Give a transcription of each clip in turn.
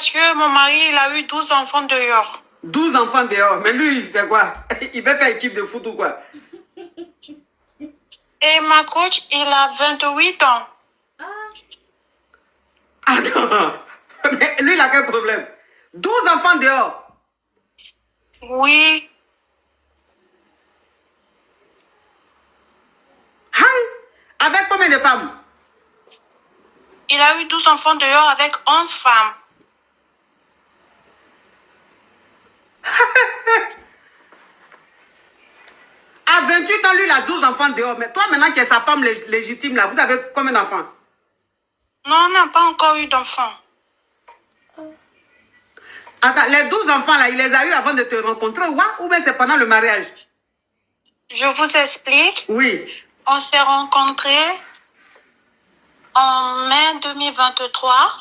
parce que mon mari, il a eu 12 enfants dehors. 12 enfants dehors. Mais lui, c'est quoi? Il veut faire équipe de foot ou quoi? Et ma coach, il a 28 ans. Attends. Mais lui, il a quel problème? 12 enfants dehors. Oui. Avec combien de femmes? Il a eu 12 enfants dehors avec 11 femmes. À 28 ans, lui, il a 12 enfants dehors. Mais toi, maintenant qui est sa femme légitime, là, vous avez combien d'enfants? Non, on n'a pas encore eu d'enfants. Attends, les 12 enfants, là, il les a eu avant de te rencontrer, ou bien c'est pendant le mariage? Je vous explique. Oui. On s'est rencontrés en mai 2023.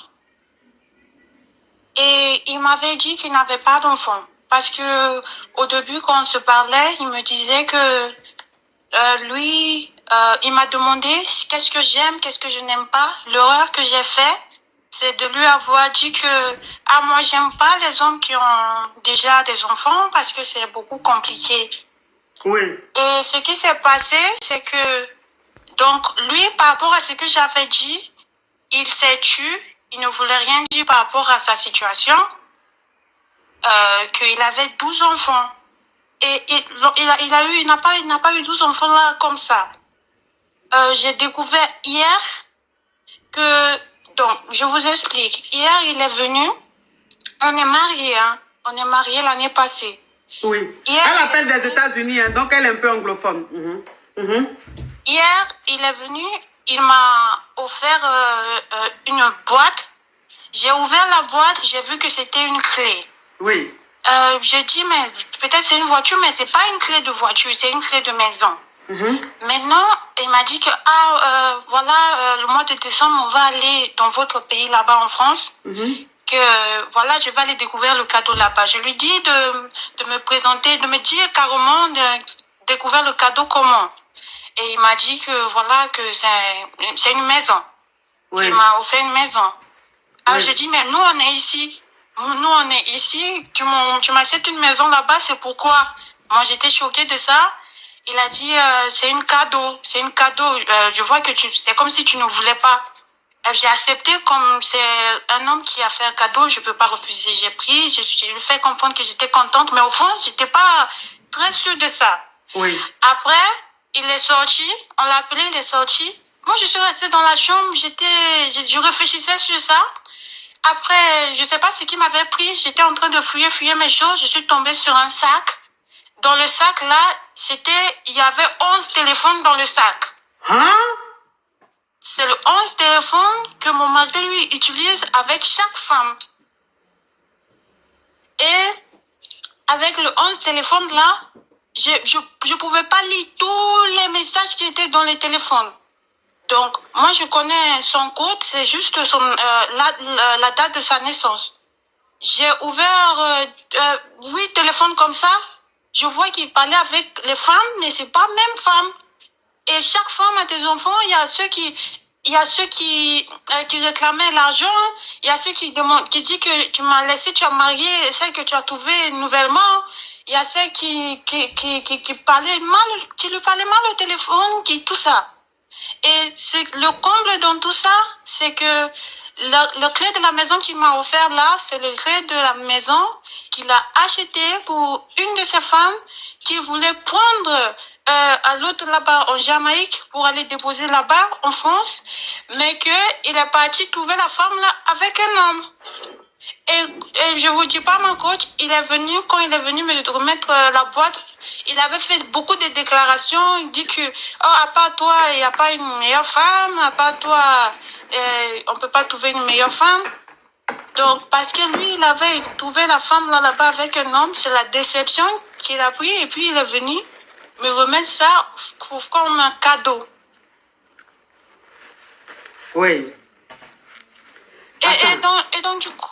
Et il m'avait dit qu'il n'avait pas d'enfant. Parce que au début, quand on se parlait, il me disait que lui, il m'a demandé qu'est-ce que j'aime, qu'est-ce que je n'aime pas. L'erreur que j'ai faite, c'est de lui avoir dit que moi, j'aime pas les hommes qui ont déjà des enfants parce que c'est beaucoup compliqué. Oui. Et ce qui s'est passé, c'est que, donc, lui, par rapport à ce que j'avais dit, il s'est tu. Il ne voulait rien dire par rapport à sa situation, qu'il avait 12 enfants. Et il n'a pas eu 12 enfants là comme ça. J'ai découvert hier que, donc, je vous explique. Hier, il est venu, on est mariés, hein. On est mariés l'année passée. Oui. Hier, elle appelle des États-Unis, hein, donc elle est un peu anglophone. Hier, il est venu, il m'a offert une boîte. J'ai ouvert la boîte, j'ai vu que c'était une clé. Oui. J'ai dit, mais peut-être c'est une voiture, mais c'est pas une clé de voiture, c'est une clé de maison. Maintenant, il m'a dit que, voilà, le mois de décembre, on va aller dans votre pays là-bas en France. Que, voilà, je vais aller découvrir le cadeau là-bas. Je lui dis de me présenter, de me dire carrément de découvrir le cadeau comment. Et il m'a dit que, voilà, que c'est une maison. Oui. Il m'a offert une maison. Alors, Oui. j'ai dit, mais nous, on est ici. Nous, on est ici. Tu m'achètes une maison là-bas, c'est pourquoi? Moi, j'étais choquée de ça. Il a dit, c'est un cadeau. C'est un cadeau. Je vois que c'est comme si tu ne voulais pas. J'ai accepté comme c'est un homme qui a fait un cadeau. Je ne peux pas refuser. J'ai pris. Je lui ai fait comprendre que j'étais contente. Mais au fond, je n'étais pas très sûre de ça. Oui. Après, il est sorti. On l'a appelé, il est sorti. Moi, je suis restée dans la chambre. Je réfléchissais sur ça. Après, je ne sais pas ce qui m'avait pris. J'étais en train de fouiller mes choses. Je suis tombée sur un sac. Dans le sac, là, il y avait 11 téléphones dans le sac. Hein? C'est le 11 téléphones que mon mari, lui, utilise avec chaque femme. Et avec le 11 téléphones, là, je pouvais pas lire tous les messages qui étaient dans les téléphones. Donc, moi, je connais son code, c'est juste la date de sa naissance. J'ai ouvert 8 téléphones comme ça. Je vois qu'il parlait avec les femmes, mais c'est pas même femme. Et chaque femme a des enfants. Il y a ceux qui réclamaient l'argent. Il y a ceux qui disent que tu m'as laissé, tu as marié celle que tu as trouvée nouvellement. Il y a ceux qui parlaient mal, qui lui parlaient mal au téléphone, tout ça. Et le comble dans tout ça, c'est que le clé de la maison qu'il m'a offert là, c'est le clé de la maison qu'il a acheté pour une de ses femmes qui voulait prendre à l'autre là-bas en Jamaïque pour aller déposer là-bas en France, mais qu'il est parti trouver la femme là avec un homme. Et je vous dis pas, ma coach, quand il est venu me remettre la boîte, il avait fait beaucoup de déclarations. Il dit que, à part toi, il n'y a pas une meilleure femme, à part toi, on ne peut pas trouver une meilleure femme. Donc, parce que lui, il avait trouvé la femme là-bas avec un homme, c'est la déception qu'il a pris, et puis il est venu me remettre ça comme un cadeau. Oui. Et donc, du coup.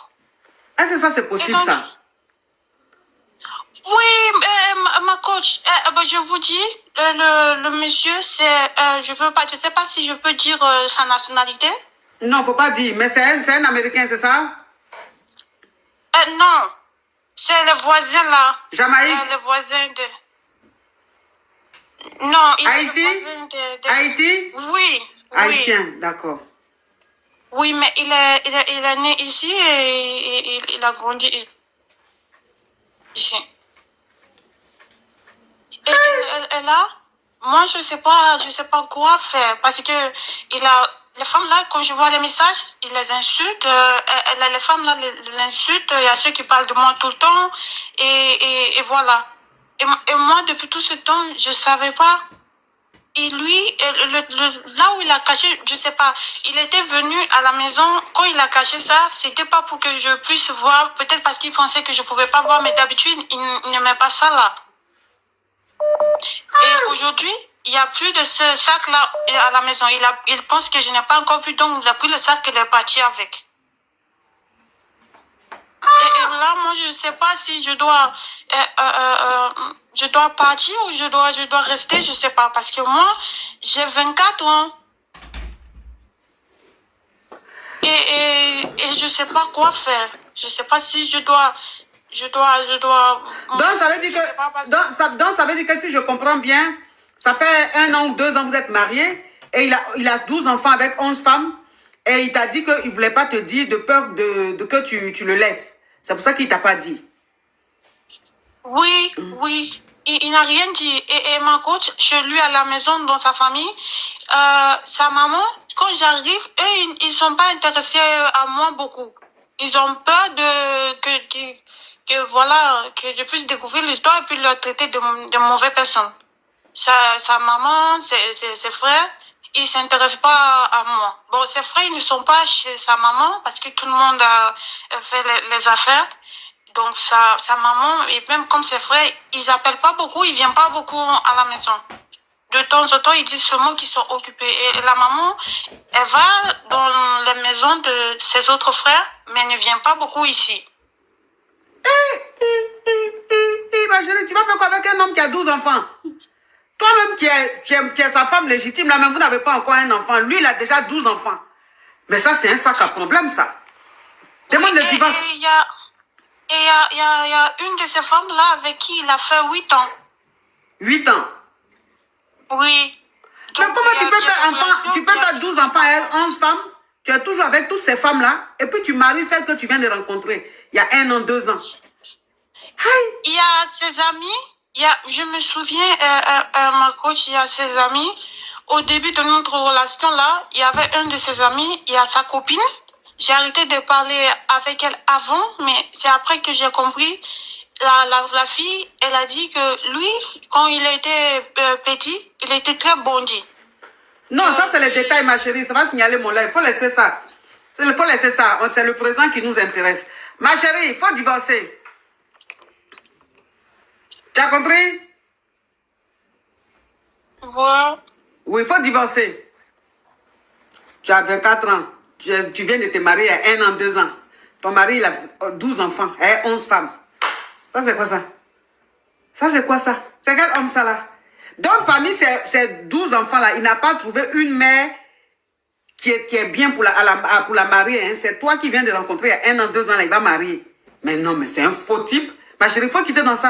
Est-ce que ça, c'est possible, donc, ça? Oui, ma coach, je vous dis, le monsieur, je sais pas si je peux dire sa nationalité. Non, faut pas dire, mais c'est un Américain, c'est ça? Non, c'est le voisin là. Jamaïque. Le voisin de... Non, il Haïti? est le voisin de... Haïti? Oui, Haïtien, d'accord. oui, mais il est né ici et il a grandi ici. Et là, moi je sais pas quoi faire parce que les femmes là, quand je vois les messages, ils les insultent. Les femmes là les insultent. Il y a ceux qui parlent de moi tout le temps et voilà. Et moi depuis tout ce temps, je savais pas. Et lui, là où il a caché, je sais pas, il était venu à la maison, quand il a caché ça, c'était pas pour que je puisse voir, peut-être parce qu'il pensait que je pouvais pas voir, mais d'habitude, il n'aimait pas ça là. Et aujourd'hui, il n'y a plus de ce sac-là à la maison. Il pense que je n'ai pas encore vu, donc il n'a plus le sac qu'il est parti avec. Et là, moi, je ne sais pas si je dois partir ou je dois rester, je ne sais pas. Parce que moi, j'ai 24 ans. Et je ne sais pas quoi faire. Je ne sais pas si je dois... Donc, ça veut dire que, donc, ça veut dire que si je comprends bien, ça fait 1 an ou 2 ans que vous êtes mariés et il a 12 enfants avec 11 femmes et il t'a dit qu'il ne voulait pas te dire de peur de que tu le laisses. C'est pour ça qu'il ne t'a pas dit. Oui, oui. Il n'a rien dit. Et ma coach, chez lui à la maison, dans sa famille, sa maman, quand j'arrive, eux, ils ne sont pas intéressés à moi beaucoup. Ils ont peur que je puisse découvrir l'histoire et puis le traiter de mauvaises personnes. Sa maman, ses frères, ils ne s'intéressent pas à moi. Bon, ses frères, ils ne sont pas chez sa maman parce que tout le monde a fait les affaires. Donc, sa maman, et même comme ses frères, ils n'appellent pas beaucoup, ils ne viennent pas beaucoup à la maison. De temps en temps, ils disent seulement qu'ils sont occupés. Et la maman, elle va dans les maisons de ses autres frères, mais ne vient pas beaucoup ici. Ma chérie, tu vas faire quoi avec un homme qui a 12 enfants? Toi-même qui est sa femme légitime, là même vous n'avez pas encore un enfant. Lui, il a déjà 12 enfants. Mais ça, c'est un sac à problème, ça. Demande le divorce. Et il y a une de ces femmes-là avec qui il a fait 8 ans. 8 ans? Oui. Mais comment tu peux faire 12 enfants et 11 femmes? Tu es toujours avec toutes ces femmes-là et puis tu maries celle que tu viens de rencontrer il y a 1 an, 2 ans. Aïe. Il y a ses amis, je me souviens, ma coach, il y a ses amis. Au début de notre relation-là, il y avait un de ses amis, il y a sa copine. J'ai arrêté de parler avec elle avant, mais c'est après que j'ai compris. La fille, elle a dit que lui, quand il était petit, il était très bandit. Non, ça c'est les détails, ma chérie. Ça va signaler mon live. Il faut laisser ça. Il faut laisser ça. C'est le présent qui nous intéresse. Ma chérie, il faut divorcer. Tu as compris? Ouais. Oui, il faut divorcer. Tu as 24 ans. Tu viens de te marier il y a 1 an, 2 ans. Ton mari, il a 12 enfants et 11 femmes. Ça, c'est quoi ça? Ça, c'est quoi ça? C'est quel homme ça là? Donc, parmi ces 12 enfants-là, il n'a pas trouvé une mère qui est bien pour la marier. Hein. C'est toi qui viens de rencontrer il y a 1 an, 2 ans, là, il va marier. Mais non, mais c'est un faux type. Ma chérie, il faut quitter dans ça.